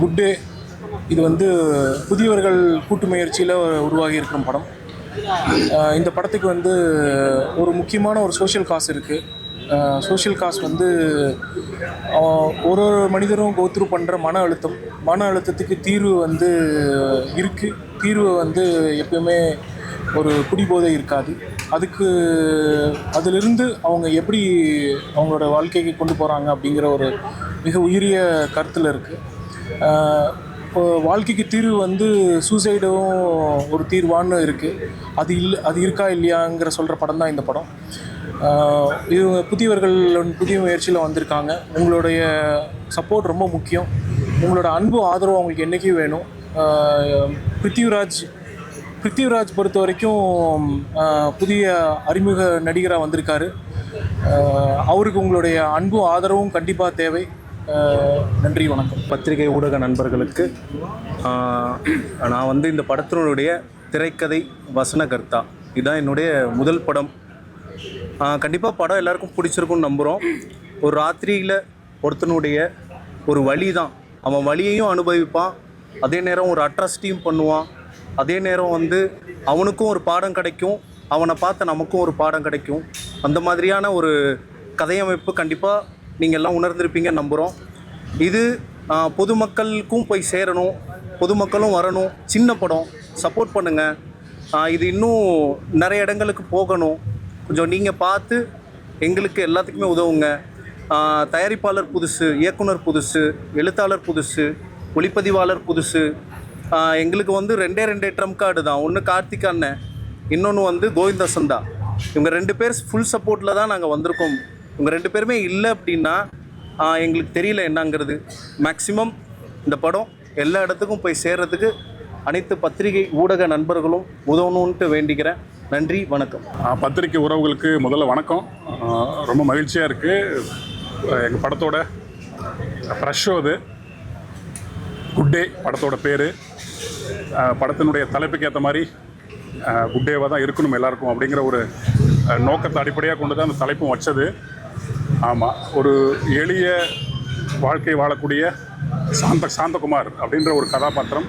Good day இது வந்து புதியவர்கள் கூட்டு முயற்சியில் உருவாகி இருக்கிற படம். இந்த படத்துக்கு வந்து ஒரு முக்கியமான ஒரு சோஷியல் காஸ் இருக்குது. சோஷியல் காஸ் வந்து ஒரு ஒரு மனிதரும் கோத்ரூ பண்ணுற மன அழுத்தத்துக்கு தீர்வு வந்து இருக்குது. தீர்வு வந்து எப்பயுமே ஒரு குடிபோதை இருக்காது. அதிலிருந்து அவங்க எப்படி அவங்களோட வாழ்க்கைக்கு கொண்டு போகிறாங்க அப்படிங்கிற ஒரு மிக உயரிய கருத்தில் இருக்குது. வாழ்க்கைக்கு தீர்வு வந்து சூசைடும் ஒரு தீர்வான்னு இருக்குது. அது இருக்கா இல்லையாங்கிற சொல்கிற படம் தான் இந்த படம். இவங்க புதிய முயற்சியில் வந்திருக்காங்க. உங்களுடைய சப்போர்ட் ரொம்ப முக்கியம். உங்களோட அன்பு ஆதரவு அவங்களுக்கு என்றைக்கும் வேணும். பிருத்திவிராஜ் பொறுத்த வரைக்கும் புதிய அறிமுக நடிகராக வந்திருக்காரு. அவருக்கு உங்களுடைய அன்பும் ஆதரவும் கண்டிப்பாக தேவை. நன்றி, வணக்கம். பத்திரிகை ஊடக நண்பர்களுக்கு நான் வந்து இந்த படத்தினுடைய திரைக்கதை வசனகர்த்தா. இதுதான் என்னுடைய முதல் படம். கண்டிப்பாக படம் எல்லாருக்கும் பிடிச்சிருக்குன்னு நம்புகிறோம். ஒரு ராத்திரியில் ஒருத்தனுடைய ஒரு வழி தான், அவன் வழியையும் அனுபவிப்பான், அதே நேரம் ஒரு அட்ராசிட்டியும் பண்ணுவான், அதே நேரம் வந்து அவனுக்கும் ஒரு பாடம் கிடைக்கும், அவனை பார்த்த நமக்கும் ஒரு பாடம் கிடைக்கும். அந்த மாதிரியான ஒரு கதையமைப்பு கண்டிப்பாக நீங்கள் எல்லாம் உணர்ந்திருப்பீங்கன்னு நம்புகிறோம். இது பொதுமக்களுக்கும் போய் சேரணும், பொதுமக்களும் வரணும். சின்ன படம், சப்போர்ட் பண்ணுங்கள். இது இன்னும் நிறைய இடங்களுக்கு போகணும். கொஞ்சம் நீங்கள் பார்த்து எங்களுக்கு எல்லாத்துக்குமே உதவுங்க. தயாரிப்பாளர் புதுசு, இயக்குனர் புதுசு, எழுத்தாளர் புதுசு, ஒளிப்பதிவாளர் புதுசு. எங்களுக்கு வந்து ரெண்டே ட்ரம் கார்டு தான். ஒன்று கார்த்திக் அண்ணன், இன்னொன்று வந்து கோவிந்த சந்தா. இவங்க 2 பேர் ஃபுல் சப்போர்ட்டில் தான் நாங்கள் வந்திருக்கோம். இவங்க 2 பேருமே இல்லை அப்படின்னா எங்களுக்கு தெரியல என்னங்கிறது. மேக்ஸிமம் இந்த படம் எல்லா இடத்துக்கும் போய் சேர்கிறதுக்கு அனைத்து பத்திரிகை ஊடக நண்பர்களும் உதவணுன்ட்டு வேண்டிக்கிறேன். நன்றி, வணக்கம். பத்திரிகை உறவுகளுக்கு முதல்ல வணக்கம். ரொம்ப மகிழ்ச்சியாக இருக்குது. எங்கள் படத்தோட ஃப்ரெஷ் ஷோ இது. குட் டே படத்தோட பேர். படத்தினுடைய தலைப்புக்கு ஏற்ற மாதிரி குட் டேவாக தான் இருக்கணும் எல்லாருக்கும் அப்படிங்கிற ஒரு நோக்கத்தை அடிப்படையாக கொண்டு தான் அந்த தலைப்பும் வச்சது. ஆமாம், ஒரு எளிய வாழ்க்கை வாழக்கூடிய சாந்தகுமார் அப்படின்ற ஒரு கதாபாத்திரம்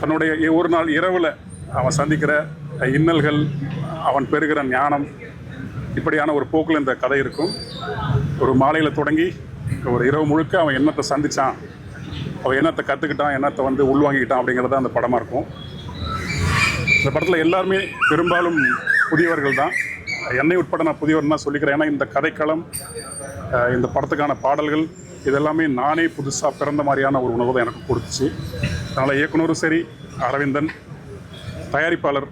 தன்னுடைய ஒரு நாள் இரவில் அவன் சந்திக்கிற இன்னல்கள், அவன் பெறுகிற ஞானம், இப்படியான ஒரு போக்கில் இந்த கதை இருக்கும். ஒரு மாலையில் தொடங்கி ஒரு இரவு முழுக்க அவன் என்னத்தை சந்தித்தான், அவன் என்னத்தை கற்றுக்கிட்டான், என்னத்தை வந்து உள்வாங்கிக்கிட்டான் அப்படிங்கிறது தான் அந்த படமாக இருக்கும். இந்த படத்தில் எல்லாருமே பெரும்பாலும் புதியவர்கள் தான். என்னை உட்பட நான் புதியவர் தான் சொல்லிக்கிறேன். ஏன்னா இந்த கதைக்களம், இந்த படத்துக்கான பாடல்கள், இதெல்லாமே நானே புதுசாக பிறந்த மாதிரியான ஒரு உணர்வு தான் எனக்கு கொடுத்துச்சு. அதனால் இயக்குனரும் சரி, அரவிந்தன் தயாரிப்பாளர்,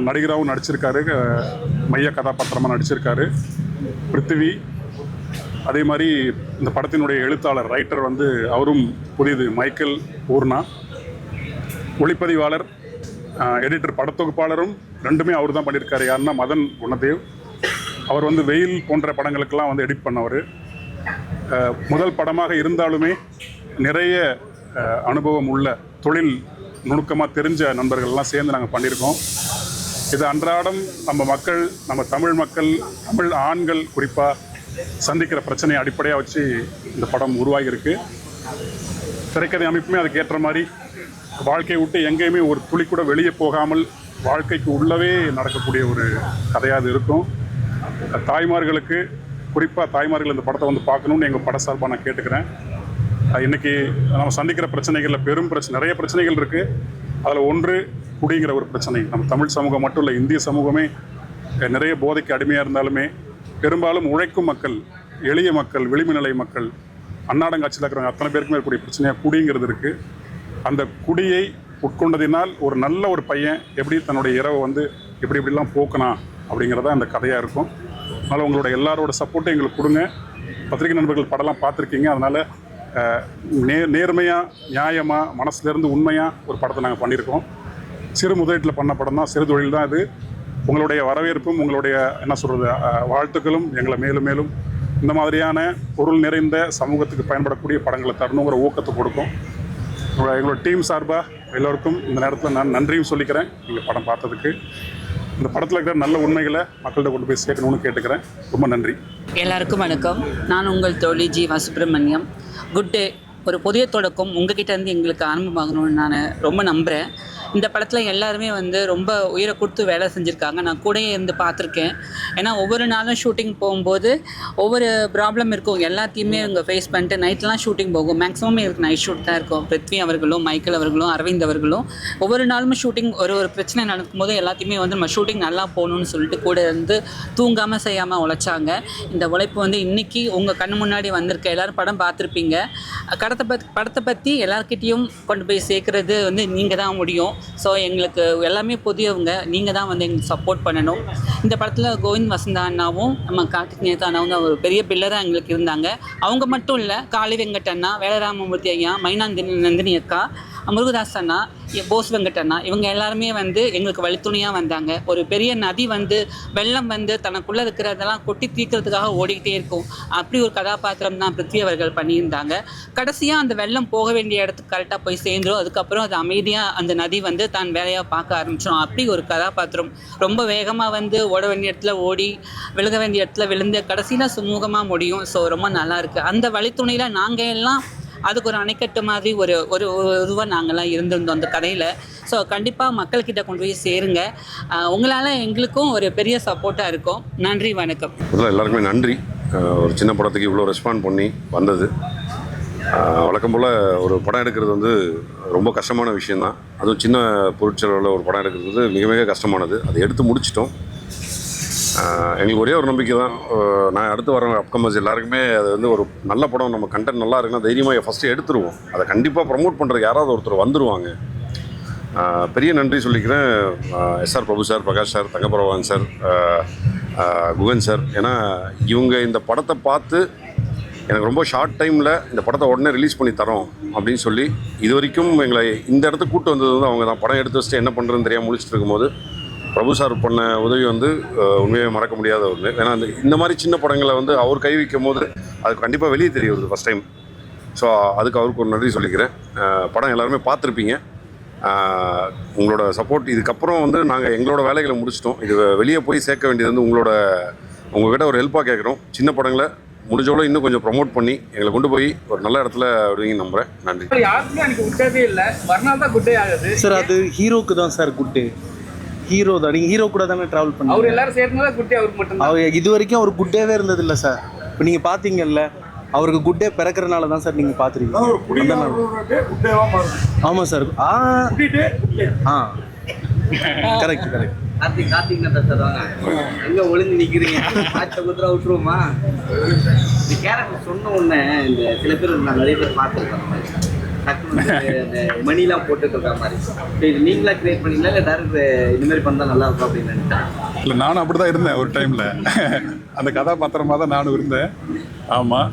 நடிகராகவும் நடிச்சிருக்காரு, மைய கதாபாத்திரமாக நடிச்சிருக்காரு பிருத்திவி. அதே மாதிரி இந்த படத்தினுடைய எழுத்தாளர், ரைட்டர் வந்து அவரும் புதியது, மைக்கேல் ஊர்னா. ஒளிப்பதிவாளர், எடிட்டர், படத்தொகுப்பாளரும் 2மே அவர் தான் பண்ணியிருக்காரு. யாருன்னா மதன் குணதேவ். அவர் வந்து வெயில் போன்ற படங்களுக்கெல்லாம் வந்து எடிட் பண்ணவர். முதல் படமாக இருந்தாலுமே நிறைய அனுபவம் உள்ள, தொழில் நுணுக்கமாக தெரிஞ்ச நண்பர்கள்லாம் சேர்ந்து நாங்கள் பண்ணியிருக்கோம். இது அன்றாடம் நம்ம மக்கள், நம்ம தமிழ் மக்கள், தமிழ் ஆண்கள் குறிப்பாக சந்திக்கிற பிரச்சனையை அடிப்படையாக வச்சு இந்த படம் உருவாகியிருக்கு. திரைக்கதை அமைப்புமே அதுக்கு ஏற்ற மாதிரி வாழ்க்கையை விட்டு எங்கேயுமே ஒரு துளி கூட வெளியே போகாமல் வாழ்க்கைக்கு உள்ளவே நடக்கக்கூடிய ஒரு கதையாக அது இருக்கும். தாய்மார்களுக்கு, குறிப்பாக தாய்மார்கள் இந்த படத்தை வந்து பார்க்கணுன்னு எங்கள் பட சார்பாக நான் கேட்டுக்கிறேன். இன்றைக்கி நம்ம சந்திக்கிற பிரச்சனைகளில் நிறைய பிரச்சனைகள் இருக்குது. அதில் ஒன்று குடிங்கிற ஒரு பிரச்சனை. நம்ம தமிழ் சமூகம் மட்டும் இல்லை, இந்திய சமூகமே நிறைய போதைக்கு அடிமையாக இருந்தாலுமே பெரும்பாலும் உழைக்கும் மக்கள், எளிய மக்கள், விளிம்புநிலை மக்கள், அன்னாடங்காட்சியில் இருக்கிறவங்க அத்தனை பேருக்குமே இருக்கக்கூடிய பிரச்சனையாக குடிங்கிறது இருக்குது. அந்த குடியை உட்கொண்டதினால் ஒரு நல்ல ஒரு பையன் எப்படி தன்னுடைய இரவை வந்து இப்படிலாம் போக்கணும் அப்படிங்கிறதா அந்த கதையாக இருக்கும். அதனால் உங்களோட எல்லாரோட சப்போர்ட்டும் எங்களுக்கு கொடுங்க. பத்திரிகை நண்பர்கள் படம்லாம் பார்த்துருக்கீங்க. அதனால் நேர்மையாக, நியாயமாக, மனசுலேருந்து உண்மையாக ஒரு படத்தை நாங்கள் பண்ணியிருக்கோம். சிறு முதலீட்டில் பண்ண படம் தான், சிறு தொழில் தான் இது. உங்களுடைய வரவேற்பும் உங்களுடைய வாழ்த்துக்களும் எங்களை மேலும் மேலும் இந்த மாதிரியான பொருள் நிறைந்த சமூகத்துக்கு பயன்படக்கூடிய படங்களை தரணுங்கிற ஊக்கத்தை கொடுக்கும். எங்களோட டீம் சார்பாக எல்லோருக்கும் இந்த நேரத்தில் நான் நன்றியும் சொல்லிக்கிறேன். நீங்கள் படம் பார்த்ததுக்கு. இந்த படத்தில் இருக்கிற நல்ல உண்மைகளை மக்கள்கிட்ட கொண்டு போய் சேர்க்கணும்னு கேட்டுக்கிறேன். ரொம்ப நன்றி. எல்லாருக்கும் வணக்கம். நான் உங்கள் தோழி ஜி. சுப்பிரமணியம். குட் டே ஒரு புதிய தொடக்கம் உங்ககிட்ட இருந்து எங்களுக்கு ஆரம்பமாகணும்னு நான் ரொம்ப நம்புகிறேன். இந்த படத்தில் எல்லாருமே வந்து ரொம்ப உயிரை கொடுத்து வேலை செஞ்சுருக்காங்க. நான் கூடயே இருந்து பார்த்துருக்கேன். ஏன்னா ஒவ்வொரு நாளும் ஷூட்டிங் போகும்போது ஒவ்வொரு ப்ராப்ளம் இருக்கும், எல்லாத்தையுமே இவங்க ஃபேஸ் பண்ணிட்டு நைட்லாம் ஷூட்டிங் போகும். மேக்ஸிமம் எனக்கு நைட் ஷூட் தான் இருக்கும். பிருத்வி அவர்களும் மைக்கேல் அவர்களும் அரவிந்த் அவர்களும் ஒவ்வொரு நாளும் ஷூட்டிங் ஒரு பிரச்சனை நடக்கும்போது எல்லாத்தையுமே வந்து நம்ம ஷூட்டிங் நல்லா போகணுன்னு சொல்லிட்டு கூட இருந்து தூங்காமல் செய்யாமல் உழைச்சாங்க. இந்த உழைப்பு வந்து இன்றைக்கி உங்கள் கண்ணு முன்னாடி வந்திருக்க எல்லோரும் படம் பார்த்துருப்பீங்க. படத்தை பற்றி எல்லாருக்கிட்டேயும் கொண்டு போய் சேர்க்குறது வந்து நீங்கள் தான் முடியும். ஸோ எங்களுக்கு எல்லாமே புதியவங்க, நீங்கள் தான் வந்து எங்களுக்கு சப்போர்ட் பண்ணணும். இந்த படத்தில் கோவிந்த் வசந்தா அண்ணாவும் நம்ம கார்த்திக் நேதா அண்ணாவும் தான் ஒரு பெரிய பில்லராக எங்களுக்கு இருந்தாங்க. அவங்க மட்டும் இல்லை, காளி வெங்கட் அண்ணா, வேலராமமூர்த்தி ஐயா, நந்தினி அக்கா, முருகதாஸ் அண்ணா, போஸ் வெங்கட் அண்ணா, இவங்க எல்லாருமே வந்து எங்களுக்கு வழித்துணையாக வந்தாங்க. ஒரு பெரிய நதி வந்து வெள்ளம் வந்து தனக்குள்ளே இருக்கிறதெல்லாம் கொட்டி தீர்க்கிறதுக்காக ஓடிக்கிட்டே இருக்கும். அப்படி ஒரு கதாபாத்திரம் தான் பிருத்வி அவர்கள் பண்ணியிருந்தாங்க. கடைசியாக அந்த வெள்ளம் போக வேண்டிய இடத்துக்கு கரெக்டாக போய் சேர்ந்துடும். அதுக்கப்புறம் அது அமைதியாக அந்த நதி வந்து தான் வேலையாக பார்க்க ஆரம்பிச்சிடும். அப்படி ஒரு கதாபாத்திரம் ரொம்ப வேகமாக வந்து ஓட வேண்டிய இடத்துல ஓடி, விழுக வேண்டிய இடத்துல விழுந்து, கடைசியில் சுமூகமாக முடியும். ஸோ ரொம்ப நல்லாயிருக்கு. அந்த வழித்துணையில் நாங்கள் எல்லாம் அதுக்கு ஒரு அணைக்கட்டு மாதிரி ஒரு ஒரு இதுவாக நாங்கள்லாம் இருந்திருந்தோம் அந்த கதையில். ஸோ கண்டிப்பாக மக்கள்கிட்ட கொண்டு போய் சேருங்க. உங்களால் எங்களுக்கும் ஒரு பெரிய சப்போர்ட்டாக இருக்கும். நன்றி, வணக்கம். எல்லாருக்குமே நன்றி. ஒரு சின்ன படத்துக்கு இவ்வளோ ரெஸ்பாண்ட் பண்ணி வந்தது. வழக்கம் போல் ஒரு படம் எடுக்கிறது வந்து ரொம்ப கஷ்டமான விஷயந்தான். அதுவும் சின்ன பொருட்செலவில் ஒரு படம் எடுக்கிறது வந்து மிக மிக கஷ்டமானது. அதை எடுத்து முடிச்சிட்டோம். எங்களுக்கு ஒரே ஒரு நம்பிக்கை தான், நான் அடுத்து வர அப்கமர்ஸ் எல்லாருக்குமே அது வந்து ஒரு நல்ல படம், நம்ம கண்டென்ட் நல்லா இருக்குன்னா தைரியமாக ஃபஸ்ட்டு எடுத்துருவோம். அதை கண்டிப்பாக ப்ரமோட் பண்ணுறதுக்கு யாராவது ஒருத்தர் வந்துடுவாங்க. பெரிய நன்றி சொல்லிக்கிறேன் SR Prabhu sir, Prakash sir, Thangaparavan sir, Guhan sir. ஏன்னா இவங்க இந்த படத்தை பார்த்து எனக்கு ரொம்ப ஷார்ட் டைமில் இந்த படத்தை உடனே ரிலீஸ் பண்ணி தரோம் அப்படின்னு சொல்லி இது வரைக்கும் எங்களை இந்த இடத்துக்கு கூப்பிட்டு வந்தது வந்து அவங்க தான். படம் எடுத்து வச்சுட்டு என்ன பண்ணுறதுன்னு தெரியாமல் முடிச்சுட்டு இருக்கும்போது பிரபு சார் பண்ண உதவி வந்து உண்மையாக மறக்க முடியாத ஒன்று. ஏன்னா இந்த மாதிரி சின்ன படங்களை வந்து அவர் கை வைக்கும் போது அது கண்டிப்பாக வெளியே தெரிய வருது ஃபஸ்ட் டைம். ஸோ அதுக்கு அவருக்கு ஒரு நன்றி சொல்லிக்கிறேன். படம் எல்லாருமே பார்த்துருப்பீங்க. உங்களோட சப்போர்ட் இதுக்கப்புறம் வந்து நாங்கள் எங்களோட வேலைகளை முடிச்சிட்டோம். இது வெளியே போய் சேர்க்க வேண்டியது வந்து உங்கள்கிட்ட ஒரு ஹெல்ப்பாக கேட்குறோம். சின்ன படங்களை முடிஞ்சோட இன்னும் கொஞ்சம் ப்ரமோட் பண்ணி எங்களை கொண்டு போய் ஒரு நல்ல இடத்துல விடுவீங்கன்னு நம்புகிறேன். நன்றி. யாருக்குமே எனக்கு குட்டே இல்லை, மறுநாள் தான் குட்டே ஆகுது சார். அது ஹீரோக்கு தான் சார் குட்டு. ஹீரோ தான், நீங்கள் ஹீரோ கூட தானே ட்ராவல் பண்ணி அவர் எல்லாரும் சேர்ந்து குட்டே அவருக்கு மட்டும். அவர் இது வரைக்கும் அவர் குட்டேவே இருந்தது இல்லை சார். இப்போ நீங்கள் பார்த்தீங்கல்ல, அவருக்கு குட்டே பிறக்கிறனால தான் சார் நீங்கள் பார்த்துருக்கீங்க. ஆமாம் sir. Correct correct. Karthik Nadda sir வாங்க. எங்கே ஒளிஞ்சு நிற்கிறீங்க? ஆச்சை குத்துறா விட்டுருவோமா? இந்த கேரக்டர் சொன்ன உடனே இந்த சில பேர் நான் நிறைய பேர் பார்த்துருக்கேன். அந்த மாதிரி டக்குனு இந்த மணிலாம் போட்டுட்டு இருக்கிற மாதிரி. இது நீங்களா கிரியேட் பண்ணீங்களா இல்லை டேரக்டர் இந்த மாதிரி பண்ணால் நல்லா இருக்கும் அப்படின்னு நினைச்சேன்? இல்லை, நானும் அப்படி தான் இருந்தேன் ஒரு டைமில். அந்த கதாபாத்திரமாக தான் நானும் இருந்தேன். ஆமாம்.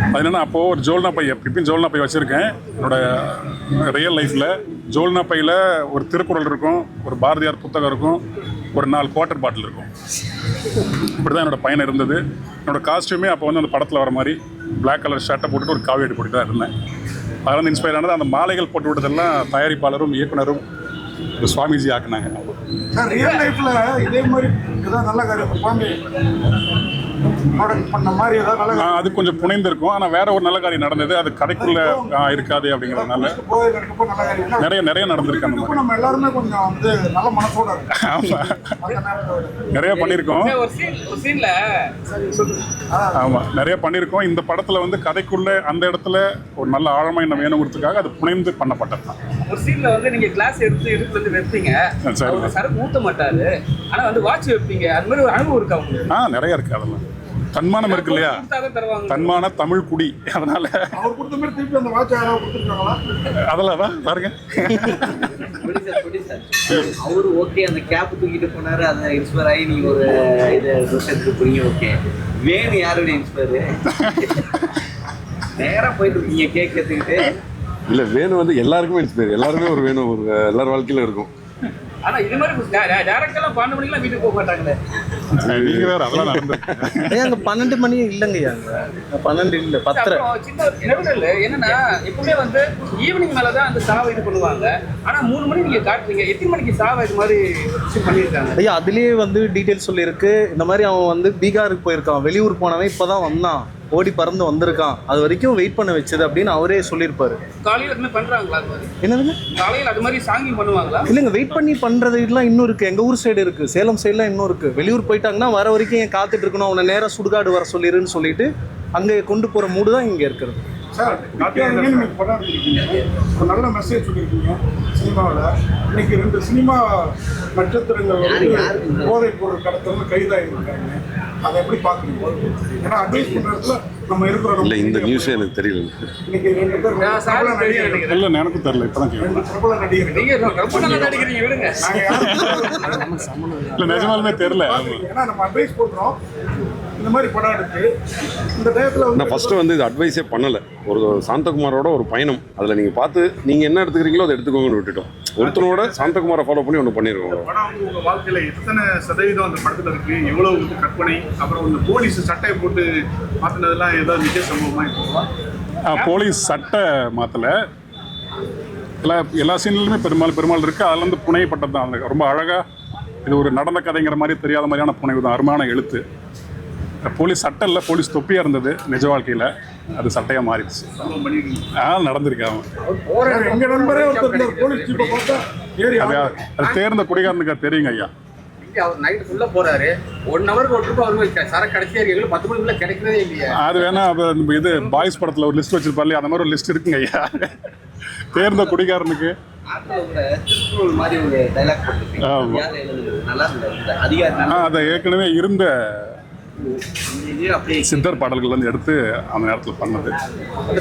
அது என்னென்னா, அப்போது ஒரு ஜோல்னா பை, இப்பயும் ஜோல்னா பை வச்சுருக்கேன். என்னோடய ரியல் லைஃப்பில் ஜோல்னா பையில் ஒரு திருக்குறள் இருக்கும், ஒரு பாரதியார் புத்தகம் இருக்கும், ஒரு 4 குவார்ட்டர் பாட்டில் இருக்கும். இப்படி தான் என்னோடய பயணம் இருந்தது. என்னோடய காஸ்ட்யூமே அப்போ வந்து அந்த படத்தில் வர மாதிரி பிளாக் கலர் ஷர்ட்டை போட்டுட்டு ஒரு காவியடி போட்டு தான் இருந்தேன். அதில் வந்து இன்ஸ்பயர் ஆனது அந்த மாலைகள் போட்டு விட்டதெல்லாம் தயாரிப்பாளரும் இயக்குனரும் சுவாமிஜி ஆக்குனாங்க. ரியல் லைஃப்ல இதே மாதிரி ஏதாவது நல்ல காரியம் பண்ண மாதிரி ஏதாவது நல்ல அது கொஞ்சம் புனைந்திருக்கும். ஆனால் வேற ஒரு நல்ல காரியம் நடந்தது, அது கதைக்குள்ள இருக்காது அப்படிங்கிறதுனால நிறைய நடந்திருக்கு. அந்த மாதிரி நம்ம எல்லாருமே கொஞ்சம் வந்து நல்ல மனசோட நிறைய பண்ணியிருக்கோம். ஆமாம், நிறைய பண்ணியிருக்கோம். இந்த படத்தில் வந்து கதைக்குள்ள அந்த இடத்துல ஒரு நல்ல ஆழமாக என்ன வேணுங்கிறதுக்காக அது புனைந்து பண்ணப்பட்டது தான். ஒரு சீன்ல வந்து நீங்க கிளாஸ் எடுத்து வந்து வைப்பீங்க, சார் ஊத்த மாட்டாரு, ஆனா வந்து வாட்ச் வைப்பீங்க. அது மாதிரி ஒரு அனுபவம் இருக்கா உங்களுக்கு? நிறைய இருக்கு. அதெல்லாம் தன்மானம் இருக்கு இல்லையா, தன்மான தமிழ் குடி. அதனால அவர் கொடுத்த மாதிரி திருப்பி அந்த வாட்ச் யாராவது கொடுத்துருக்காங்களா? அதெல்லாம் தான் பாருங்க. அவரு ஓகே அந்த கேப் தூக்கிட்டு போனாரு, அதை இன்ஸ்பயர் ஆகி நீங்க ஒரு இதை ட்ரெஸ் எடுத்து போறீங்க. ஓகே, வேணும் யாருடைய இன்ஸ்பயர்? நேராக போயிட்டு இருக்கீங்க கேக் எடுத்துக்கிட்டு. இல்லை, வேணும் வந்து எல்லாருக்குமே இன்ஸ்பயர். எல்லாருமே ஒரு வேணும் ஒரு எல்லார் வாழ்க்கையில இருக்கும். ஆனா இது மாதிரி டைரக்டெல்லாம் 12 மணிக்கெல்லாம் வீட்டுக்கு போக மாட்டாங்களே. நீங்க வேற அதெல்லாம் நடந்துருக்கு. அங்க 12 மணி இல்லைங்கய்யா. 12 இல்லை 10. சின்ன நெடுதல் என்னன்னா, எப்பவுமே வந்து ஈவினிங் மேலதான் அந்த சாவை இது பண்ணுவாங்க. ஆனா 3 மணி நீங்க காட்டுறீங்க. எத்தனை மணிக்கு சாவை இது மாதிரி பண்ணியிருக்காங்க? ஐயா அதுலயே வந்து டீட்டெயில்ஸ் சொல்லியிருக்கு. இந்த மாதிரி அவன் வந்து பீகாருக்கு போயிருக்கான், வெளியூர் போனவன் இப்பதான் வந்தான். ஓடி பறந்து வந்திருக்கான், அது வரைக்கும் வெயிட் பண்ண வச்சது அப்படின்னு அவரே சொல்லியிருப்பாரு. காலையில் அது மாதிரி பண்ணுறாங்களா? அது மாதிரி என்னதுங்க? காலையில் அது மாதிரி சாங்கிங் பண்ணுவாங்களா? இல்லைங்க, வெயிட் பண்ணி பண்ணுறதுலாம் இன்னும் இருக்குது. எங்கள் ஊர் சைடு இருக்குது, சேலம் சைடெலாம் இன்னும் இருக்குது. வெளியூர் போயிட்டாங்கன்னா வர வரைக்கும் ஏன் காத்துட்டு இருக்கணும், அவனை நேராக சுடுகாடு வர சொல்லிடுன்னு சொல்லிட்டு அங்கே கொண்டு போகிற மூடு தான் இங்கே இருக்கிறது. சார், நீங்கள் படம் எடுத்துருக்கீங்க, ஒரு நல்ல மெசேஜ் சொல்லியிருக்கீங்க சினிமாவில். இன்னைக்கு 2 சினிமா நட்சத்திரங்கள் வந்து போதைப் பொருள் கடத்தல் கைதாகிருக்காங்க. அதை எப்படி பார்க்குறீங்க? ஏன்னா அட்வைஸ் பண்ணுறதுல நம்ம இருக்கிறோம். இல்லை, இந்த நியூஸே எனக்கு தெரியல. இன்னைக்கு 2 பேர் பிரபல நடிகர்கள், இல்லை எனக்கும் தெரியல, இப்போ தான் கேட்குறேன். 2 பிரபல நடிகர்கள். நீங்கள் ரொம்ப நல்லா நடிக்கிறீங்க, விடுங்க. நாங்கள் யாரும் இல்லை நிஜமாலுமே தெரியல. ஏன்னா நம்ம அட்வைஸ் பண்ணுறோம் இந்த மாதிரி படம் எடுத்து இந்த டயத்தில் நான் ஃபஸ்ட்டு வந்து இது அட்வைஸே பண்ணலை. ஒரு சாந்தகுமாரோட ஒரு பயணம், அதில் நீங்கள் பார்த்து நீங்கள் என்ன எடுத்துக்கிறீங்களோ அதை எடுத்துக்கோங்கன்னு விட்டுட்டோம். ஒருத்தனோட சாந்தகுமாரை ஃபாலோ பண்ணி ஒன்று பண்ணியிருக்கோம். படம் வந்து உங்கள் வாழ்க்கையில் எத்தனை சதவீதம் அந்த படத்தில் இருக்குது, எவ்வளோ வந்து கற்பனை, அப்புறம் இந்த போலீஸ் சட்டையை போட்டு மாற்றினதெல்லாம் ஏதாவது நிஜ சம்பவமாக இருக்குங்களா? போலீஸ் சட்டை மாற்றலை, எல்லா சீன்லையுமே பெருமாள் இருக்குது. அதில் வந்து புனையப்பட்டது தான். அந்த ரொம்ப அழகாக இது ஒரு நடந்த கதைங்கிற மாதிரி தெரியாத மாதிரியான புனைவு தான். அருமையான எழுத்து. போலீஸ் சட்டை இல்லை, போலீஸ் தொப்பியாக இருந்தது நிஜ வாழ்க்கையில், அது சட்டையாக மாறிடுச்சு. நடந்திருக்கு. அவன் எங்க நண்பரே ஒருத்தர் போலீஸ் ஜீப்பை பார்த்தா ஏறி அது தேர்ந்த குடிகாரனுக்கு தெரியுங்க ஐயா. அவர் நைட்டு ஃபுல்லாக போகிறாரு, 1 ஹவருக்கு ஒரு ட்ரிப் அவருக்கு சரக்கு கிடைச்சே இருக்கு. 10 மணிக்குள்ள கிடைக்கிறதே இல்லையா? அது வேணா இது பாய்ஸ் படத்தில் ஒரு லிஸ்ட் வச்சிருப்பாரு, அந்த மாதிரி ஒரு லிஸ்ட் இருக்குங்க ஐயா. தேர்ந்த குடிகாரனுக்கு திருக்குறள் மாதிரி ஒரு டைலாக் போட்டுருப்பீங்க, யார் எழுதுறது? நல்லா இருந்தது அதிகாரி. அதை ஏற்கனவே இருந்த அப்படியே சித்தர் பாடல்கள் வந்து எடுத்து அந்த நேரத்தில் பண்ணது.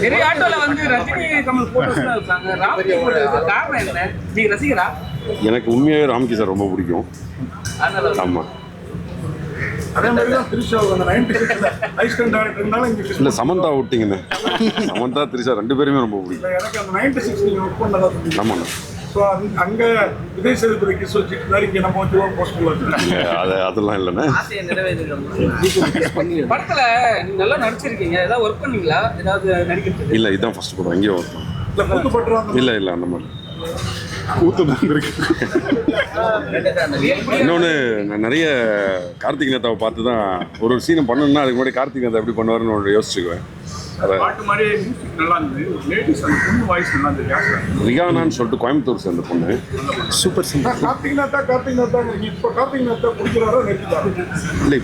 நிறைய ஆட்டோவில் வந்து ரஜினி கமல் போட்டோஸ் இருக்காங்க. ராமகி போட்டதுக்கு காரணம் என்ன? நீங்கள் ரசிகரா? எனக்கு உண்மையாகவே ராம்கி சார் ரொம்ப பிடிக்கும். ஆமாம். அதே மாதிரி தான் திரிஷாவுக்கு அந்த 96ல ஐஸ்கண்ட் டைரக்டர் இருந்தாலும் இங்கே இல்லை, சமந்தா விட்டிங்கண்ணே. சமந்தா திரிஷா 2 பேருமே ரொம்ப பிடிக்கும். எனக்கு அந்த 96 நீங்கள் ஒர்க் பண்ணதா சொன்னீங்க. ஆமாண்ணா. ஸோ அங்கே விஜய் சேதுபதி கிஸ் வச்சுட்டு இருந்தாரு, இங்கே நம்ம வந்து போஸ்ட் அதெல்லாம் இல்லைண்ணே. ஆசையை நிறைவேற்றுங்க. படத்தில் நீங்கள் நல்லா நடிச்சிருக்கீங்க, ஏதாவது ஒர்க் பண்ணீங்களா? ஏதாவது நடிக்கிறது? இல்லை, இதுதான் ஃபஸ்ட்டு படம். எங்கேயும் ஒர்க் இல்லை கூத்துப்பட்டுறாங்க. இல்லை அந்த மாதிரி. கூத்து தான் இருக்கு. இன்னொன்று, நான் நிறைய கார்த்திக் நேதாவை பார்த்து தான் ஒரு சீனை பண்ணணும்னா அதுக்கு முன்னாடி கார்த்திக் நேதா எப்படி பண்ணுவாருன்னு ஒன்று யோசிச்சுக்குவேன். அதை பாட்டு மாதிரி மியூசிக் நல்லா இருந்தது. ஒரு லேடிஸ் அந்த பொண்ணு வாய்ஸ் நல்லா இருந்தது. யார் ரிகானான்னு சொல்லிட்டு கோயம்புத்தூர் சேர்ந்த பொண்ணு. Super singer. கார்த்திக் நேத்தா இப்போ கார்த்திக் நேத்தா பிடிக்கிறாரோ நெட்டிதான். இல்லை,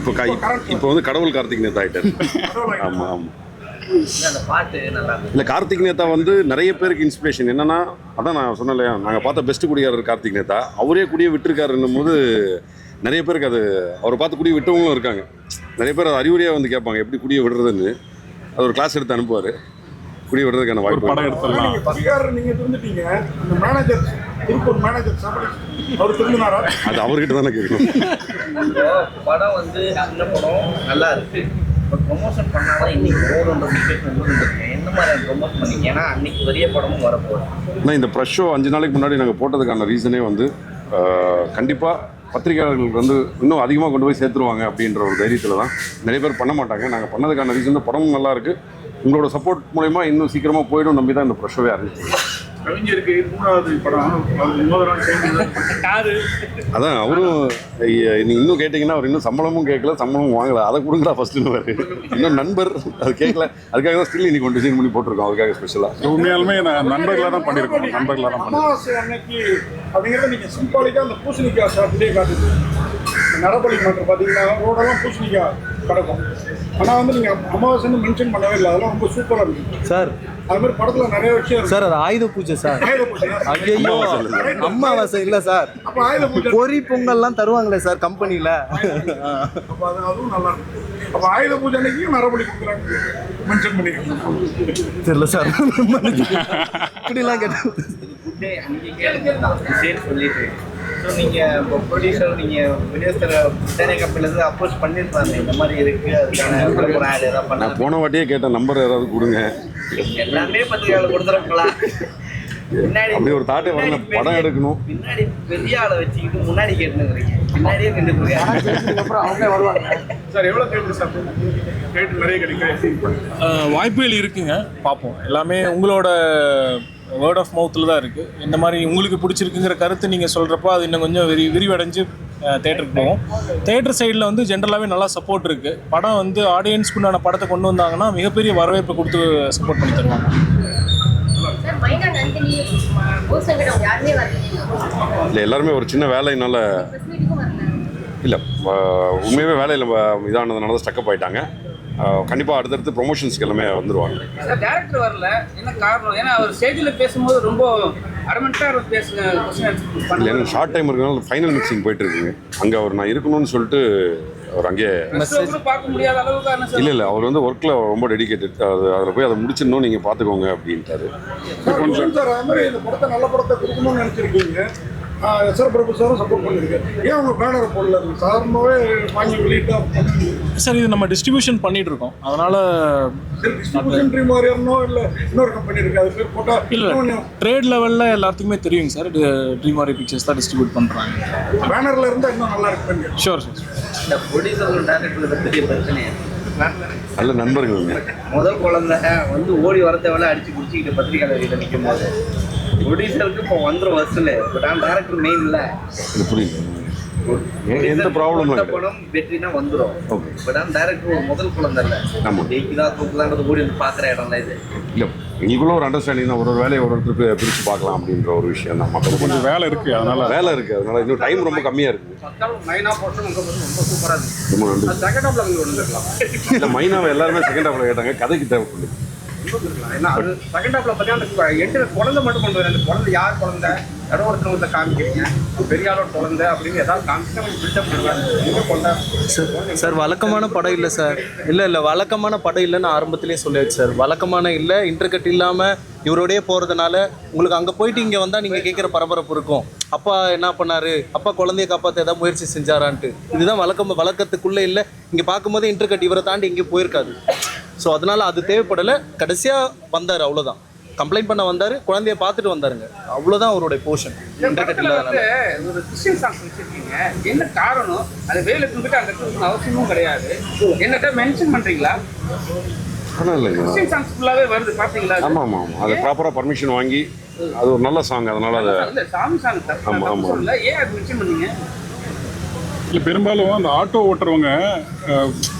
இப்போ வந்து கடவுள் கார்த்திக் நேதா ஆகிட்டார். ஆமாம் ஆமாம். அந்த பாட்டு நல்லா இருந்தது. இல்லை, கார்த்திக் நேதா வந்து நிறைய பேருக்கு இன்ஸ்பிரேஷன். என்னன்னா, அதான் நான் சொன்னேன் இல்லையா, நாங்கள் பார்த்த பெஸ்ட் குடிகாரர் கார்த்திக் நேதா. அவரே குடியை விட்டுருக்காருன்னும் போது நிறைய பேருக்கு அது அவரை பார்த்து குடியை விட்டவங்களும் இருக்காங்க. நிறைய பேர் அது அறிவுரையாக வந்து கேட்பாங்க எப்படி குடியை விடுறதுன்னு. அது ஒரு கிளாஸ் எடுத்து அனுப்புவார். குடியை விடுறதுக்கான வாய்ப்பு. படம் எடுத்துடலாம். நீங்கள் குடிகாரர் நீங்கள் திருந்துட்டீங்க. அந்த மேனேஜர் திருப்பூர் மேனேஜர் அவர் திருந்தினாரா? அது அவர்கிட்ட தானே கேட்கணும். படம் வந்து சின்ன படம் நல்லா இருக்கு. இப்போ ப்ரொமோஷன் பண்ணாதான் இன்னைக்கு ஓடுன்ற சுச்சுவேஷன் வந்துருக்கு. என்ன மாதிரி ப்ரொமோஷன் பண்ணிக்க? ஏன்னா அன்னைக்கு பெரிய படமும் வரப்போகுது. ஆனால் இந்த ப்ரெஷ் ஷோ 5 நாளைக்கு முன்னாடி நாங்கள் போட்டதுக்கான ரீசனே வந்து கண்டிப்பாக பத்திரிகையாளர்களுக்கு வந்து இன்னும் அதிகமாக கொண்டு போய் சேர்த்துருவாங்க அப்படின்ற ஒரு தைரியத்தில் தான். நிறைய பேர் பண்ண மாட்டாங்க. நாங்கள் பண்ணதுக்கான ரீசன் படமும் நல்லா இருக்குது. உங்களோட சப்போர்ட் மூலமா இன்னும் சீக்கிரமாக போய்டும் நம்பி தான் இந்த ப்ரெஷ்ஷவே ஆரம்பிச்சு. கவிஞருக்கு 3வது படம், 3வது நாள் சேர்ந்து அதான் அவரும் நீங்கள் இன்னும் கேட்டிங்கன்னா அவர் இன்னும் சம்பளமும் கேட்கல, சம்பளமும் வாங்கலை. அதை கொடுங்களா ஃபஸ்ட்டுன்னு வரு. இன்னும் நண்பர் அது கேட்கல. அதுக்காக தான் ஸ்டில் இன்னைக்கு டிசைன் பண்ணி போட்டிருக்கோம். அதுக்காக ஸ்பெஷலாக உண்மையாலுமே நான் நண்பர்களாக தான் பண்ணியிருக்கோம். நண்பர்களாக தான் பண்ணியிருக்கோம். அமாவாசை அன்னைக்கு அப்படிங்கிறத நீங்கள் சிம்பாலிக்காக அந்த பூசணிக்காய் சாப்பிட்டே காட்டுது. நரபலி மாற்றம் பார்த்தீங்கன்னா ரோடெல்லாம் பூசணிக்காய் கிடக்கும். ஆனால் வந்து நீங்கள் அமாவாசைன்னு மென்ஷன் பண்ணவே இல்லை. அதெல்லாம் ரொம்ப சூப்பராக இருக்குது சார். அது மாதிரி படத்தில் நிறைய விஷயம் சார், அது ஆயுத பூஜை சார். ஆயுத பூஜை. ஐயோ, அமாவாசை இல்லை சார். அப்போ ஆயுத பூஜை பொறி பொங்கல்லாம் தருவாங்களே சார் கம்பெனியில். அப்போ அதுவும் நல்லா இருக்கு. அப்போ ஆயுத பூஜை அன்னைக்கு நரபலி கொடுக்குறாங்க மென்ஷன் பண்ணிக்கிறோம். தெரியல சார். இப்படிலாம் கேட்டேன். குட்டே அன்னைக்கு கேளுங்க சொல்லிட்டு. ஸோ நீங்கள் இப்போ ப்ரொடியூசர் நீங்கள் விநியோகத்தில் சேனை கம்பெனிலேருந்து அப்ரோச் பண்ணியிருப்பாங்க, இந்த மாதிரி இருக்குது, அதுக்கான ஒரு ஆட் ஏதாவது பண்ண. நான் போன வாட்டியே கேட்டேன், நம்பர் ஏதாவது கொடுங்க. எல்லாமே பத்திரிகையாளர் கொடுத்துருக்கலாம். பின்னாடி அப்படி ஒரு தாட்டே வரல. படம் எடுக்கணும். பின்னாடி பெரிய ஆளை வச்சுக்கிட்டு முன்னாடி கேட்டுருக்கீங்க, பின்னாடியே நின்றுருக்கீங்க. அப்புறம் அவங்களே வருவாங்க. சார் எவ்வளோ தேட்டர் சார் தேட்டர் நிறைய கிடைக்கும்? வாய்ப்புகள் இருக்குங்க, பார்ப்போம். எல்லாமே உங்களோட வேர்ட் ஆஃப் மவுத்தில் தான் இருக்குது. இந்த மாதிரி உங்களுக்கு பிடிச்சிருக்குங்கிற கருத்து நீங்கள் சொல்கிறப்போ அது இன்னும் கொஞ்சம் விரிவடைஞ்சு தேட்டருக்கு போவோம். தேட்டர் சைடில் வந்து ஜென்ரலாகவே நல்லா சப்போர்ட் இருக்குது. படம் வந்து ஆடியன்ஸ்க்கு உண்டான படத்தை கொண்டு வந்தாங்கன்னா மிகப்பெரிய வரவேற்பை கொடுத்து சப்போர்ட் பண்ணி தருவாங்க. இல்லை எல்லாருமே ஒரு சின்ன வேலையினால இல்லை உண்மையாகவே வேலையில் இதானதுனால தான் ஸ்டக்கப் ஆகிட்டாங்க. கண்டிப்பாக அடுத்தடுத்து ப்ரொமோஷன்ஸ்க்கு எல்லாமே வந்துடுவாங்க. சார் டேரக்டர் வரல, என்ன காரணம்? ஏன்னா அவர் ஸ்டேஜில் பேசும்போது ரொம்ப அடமெண்ட்டாக பேசுங்க. இல்லை எனக்கு ஷார்ட் டைம் இருக்கனால ஃபைனல் மிக்சிங் போயிட்டு இருக்குங்க. அங்கே அவர் நான் இருக்கணும்னு சொல்லிட்டு அவர் அங்கேயே பார்க்க முடியாத அளவுக்கு இல்லை அவர் வந்து ஒர்க்கில் ரொம்ப டெடிகேட்டட். அதில் போய் அதை முடிச்சிடணும், நீங்கள் பார்த்துக்கோங்க அப்படின்ட்டாரு. சார் அது மாதிரி இந்த படத்தை நல்ல படத்தை கொடுக்கணும்னு நினச்சிருக்கீங்க. எஸ்ஆர் பிரபு சாரும் சப்போர்ட் பண்ணியிருக்கேன். ஏன் அவங்க பேனர் போடல? சாதாரணமாகவே வாங்கி வெளியிட்டா சார் இது நம்ம டிஸ்ட்ரிபியூஷன் பண்ணிட்டு இருக்கோம். அதனால டிஸ்ட்ரிபியூஷன் ட்ரீம் மாதிரியானோ இல்லை இன்னொரு கம்பெனி இருக்குது அது பேர் போட்டால் இல்லை ட்ரேட் லெவலில் எல்லாத்துக்குமே தெரியுங்க சார். ட்ரீம் வாரி பிக்சர்ஸ் தான் டிஸ்ட்ரிபியூட் பண்ணுறாங்க. பேனரில் இருந்தால் இன்னும் நல்லா இருக்குங்க. Sure sir. இந்த ப்ரொடியூசர் டேரக்டர் பெரிய பிரச்சனை நல்ல நண்பர்கள். முதல் குழந்தை வந்து ஓடி வரத்தை வேலை அடிச்சு குடிச்சிக்கிட்டு பத்திரிகையாளர்கிட்ட நிற்கும் போது ப்ரொடியூசருக்கு இப்போ வந்துடும் வசூல். பட் ஆனால் டேரக்டர் மெயின் இல்லை. புரியுது. எந்த ப்ராப்ளம் படம் வெற்றினா வந்துடும். பட் ஆனால் டேரக்டர் ஒரு முதல் குழந்தை இல்லை. ஆமாம் ஜெயிக்குதா தூக்குதான்றது ஓடி வந்து பார்க்குற இடம் தான் இது. இல்லை எங்களுக்குள்ள ஒரு அண்டர்ஸ்டாண்டிங் தான். ஒரு வேலையை ஒருத்தருக்கு பிரித்து பார்க்கலாம் அப்படின்ற ஒரு விஷயம் தான். மக்களுக்கு கொஞ்சம் வேலை இருக்குது, அதனால இன்னும் டைம் ரொம்ப கம்மியாக இருக்குது. ரொம்ப நன்றி. இல்லை மைனாவை எல்லாருமே செகண்ட் ஹாஃபில் கேட்டாங்க. கதைக்கு தேவைப்படுது. செகண்ட் ஹாஃப்ல பார்த்தீங்கன்னா குழந்தை மட்டும் கொண்டு வரேன். குழந்தை யார் குழந்தை இடஒருத்தவங்க காமிக்கிறீங்க, பெரிய ஆளோட குழந்தை அப்படின்னு ஏதாவது காமிச்சு சார் வழக்கமான படம் இல்லை சார். இல்லை வழக்கமான படம் இல்லைன்னு ஆரம்பத்திலே சொல்லியாச்சு சார். வழக்கமான இல்லை, இன்டர்கட் இல்லாமல் இவரோடய போகிறதுனால உங்களுக்கு அங்கே போயிட்டு இங்கே வந்தால் நீங்கள் கேட்குற பரபரப்பு இருக்கும். அப்பா என்ன பண்ணார், அப்பா குழந்தைய காப்பாற்ற ஏதாவது முயற்சி செஞ்சாரான்ட்டு. இதுதான் வழக்கத்துக்குள்ளே இல்லை. இங்கே பார்க்கும்போது இன்டர்கட் இவரை தாண்டி எங்கேயும் போயிருக்காது. ஸோ அதனால் அது தேவைப்படலை. கடைசியாக வந்தார், அவ்வளோதான். கம்ப்ளைண்ட் பண்ண வந்தார், குழந்தைய பார்த்துட்டு வந்தாருங்க. அவ்வளோதான் அவருடைய போர்ஷன். இன்டர்கட் இல்லாதனால ஒரு கிறிஸ்டியன் சாங்ஸ் வச்சிருக்கீங்க. என்ன காரணம்? அது வேலைக்கு அந்த அவசியமும் கிடையாது. என்னட்ட மென்ஷன் பண்ணுறீங்களா? கிறிஸ்டியன் சாங்ஸ் ஃபுல்லாகவே வருது பார்த்தீங்களா? ஆமாம். அது ப்ராப்பராக பர்மிஷன் வாங்கி அது ஒரு நல்ல சாங். அதனால் அதை சாமி சாங் ஆமாம். ஏன் அது மென்ஷன் பண்ணீங்க? இல்லை பெரும்பாலும் அந்த ஆட்டோ ஓட்டுறவங்க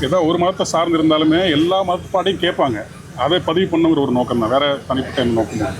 ஏதோ ஒரு மதத்தை சார்ந்து இருந்தாலுமே எல்லா மதத்து பாட்டையும் கேட்பாங்க. அதை பதிவு பண்ணுங்கிற ஒரு நோக்கம் தான், வேற தனிப்பட்ட நோக்கம் தான்.